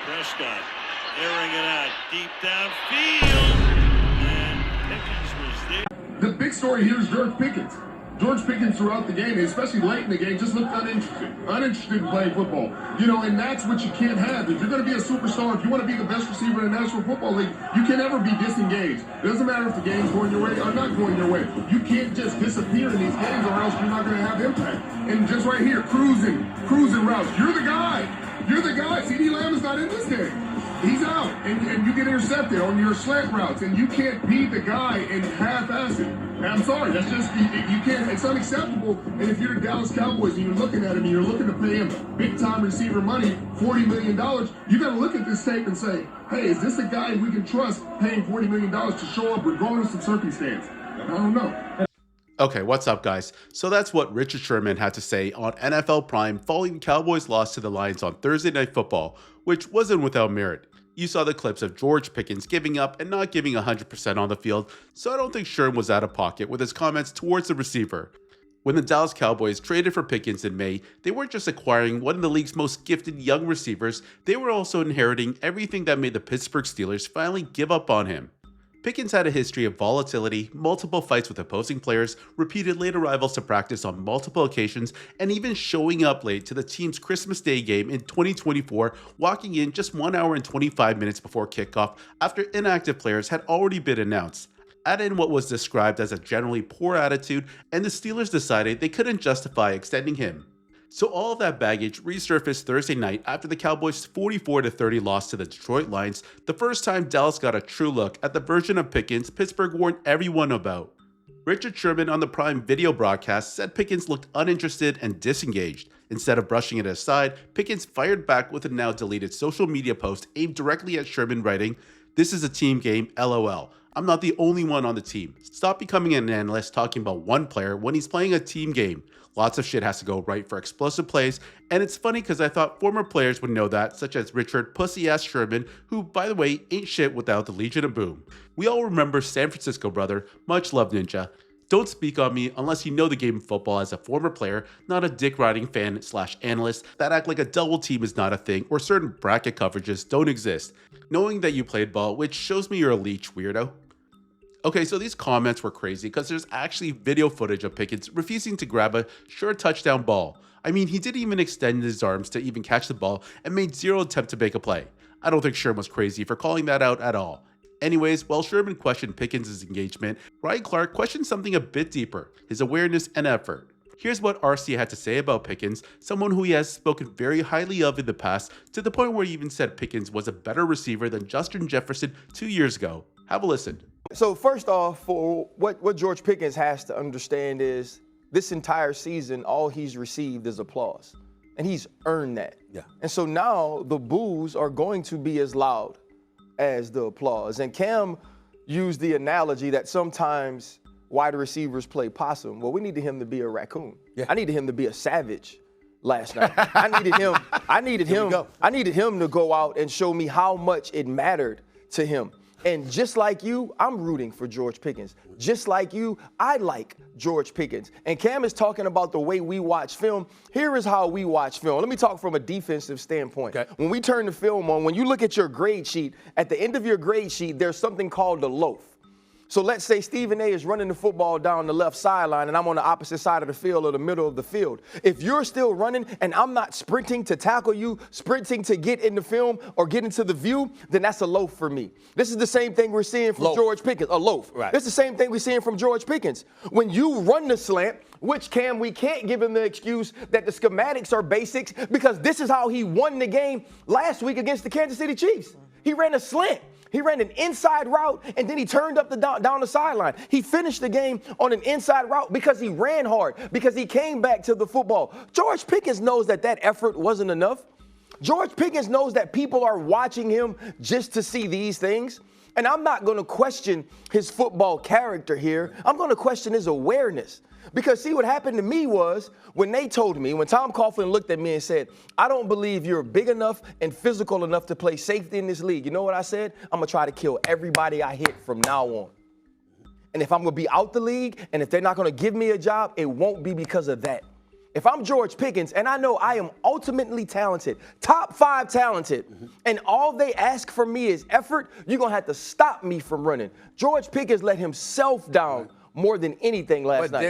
Prescott airing it out deep downfield, and Pickens was there. The big story here is George Pickens. George Pickens throughout the game, especially late in the game, just looked uninterested in playing football. You know, and that's what you can't have. If you're going to be a superstar, if you want to be the best receiver in the National Football League, you can never be disengaged. It doesn't matter if the game's going your way or not going your way. You can't just disappear in these games or else you're not going to have impact. And just right here, cruising routes. You're the guy. You're the guy. CD Lamb is not in this game. He's out, and you get intercepted on your slant routes, and you can't be the guy and half-ass it. And I'm sorry, that's just, you can't, it's unacceptable. And if you're the Dallas Cowboys and you're looking at him and you're looking to pay him big-time receiver money, $40 million, you got to look at this tape and say, hey, is this a guy we can trust paying $40 million to show up regardless of circumstance? I don't know. Okay, what's up, guys? So that's what Richard Sherman had to say on NFL Prime following the Cowboys' loss to the Lions on Thursday Night Football, which wasn't without merit. You saw the clips of George Pickens giving up and not giving 100% on the field, so I don't think Sherman was out of pocket with his comments towards the receiver. When the Dallas Cowboys traded for Pickens in May, they weren't just acquiring one of the league's most gifted young receivers, they were also inheriting everything that made the Pittsburgh Steelers finally give up on him. Pickens had a history of volatility, multiple fights with opposing players, repeated late arrivals to practice on multiple occasions, and even showing up late to the team's Christmas Day game in 2024, walking in just 1 hour and 25 minutes before kickoff after inactive players had already been announced. Add in what was described as a generally poor attitude, and the Steelers decided they couldn't justify extending him. So all of that baggage resurfaced Thursday night after the Cowboys' 44-30 loss to the Detroit Lions, the first time Dallas got a true look at the version of Pickens Pittsburgh warned everyone about. Richard Sherman on the Prime video broadcast said Pickens looked uninterested and disengaged. Instead of brushing it aside, Pickens fired back with a now deleted social media post aimed directly at Sherman, writing, "This is a team game, LOL. I'm not the only one on the team. Stop becoming an analyst talking about one player when he's playing a team game. Lots of shit has to go right for explosive plays, and it's funny because I thought former players would know that, such as Richard Pussy-ass Sherman, who, by the way, ain't shit without the Legion of Boom. We all remember San Francisco brother, much love Ninja. Don't speak on me unless you know the game of football as a former player, not a dick-riding fan/analyst that act like a double team is not a thing or certain bracket coverages don't exist. Knowing that you played ball, which shows me you're a leech, weirdo." Okay, so these comments were crazy because there's actually video footage of Pickens refusing to grab a sure touchdown ball. I mean, he didn't even extend his arms to even catch the ball and made zero attempt to make a play. I don't think Sherman was crazy for calling that out at all. Anyways, while Sherman questioned Pickens' engagement, Ryan Clark questioned something a bit deeper, his awareness and effort. Here's what RC had to say about Pickens, someone who he has spoken very highly of in the past, to the point where he even said Pickens was a better receiver than Justin Jefferson 2 years ago. Have a listen. So first off, for what George Pickens has to understand is this entire season, all he's received is applause. And he's earned that. Yeah. And so now the boos are going to be as loud as the applause. And Cam used the analogy that sometimes wide receivers play possum. Well, we needed him to be a raccoon. Yeah. I needed him to be a savage last night. I needed him to go out and show me how much it mattered to him. And just like you, I'm rooting for George Pickens. Just like you, I like George Pickens. And Cam is talking about the way we watch film. Here is how we watch film. Let me talk from a defensive standpoint. Okay. When we turn the film on, when you look at your grade sheet, at the end of your grade sheet, there's something called the loaf. So let's say Stephen A is running the football down the left sideline and I'm on the opposite side of the field or the middle of the field. If you're still running and I'm not sprinting to tackle you, sprinting to get in the film or get into the view, then that's a loaf for me. This is the same thing we're seeing from George Pickens, a loaf. Right. This is the same thing we're seeing from George Pickens. When you run the slant, which we can't give him the excuse that the schematics are basics because this is how he won the game last week against the Kansas City Chiefs. He ran a slant. He ran an inside route, and then he turned up down the sideline. He finished the game on an inside route because he ran hard, because he came back to the football. George Pickens knows that effort wasn't enough. George Pickens knows that people are watching him just to see these things. And I'm not going to question his football character here. I'm going to question his awareness. Because see, what happened to me was when they told me, when Tom Coughlin looked at me and said, "I don't believe you're big enough and physical enough to play safety in this league." You know what I said? I'm going to try to kill everybody I hit from now on. And if I'm going to be out the league and if they're not going to give me a job, it won't be because of that. If I'm George Pickens and I know I am ultimately talented, top 5 talented, and all they ask from me is effort, you're going to have to stop me from running. George Pickens let himself down more than anything last night.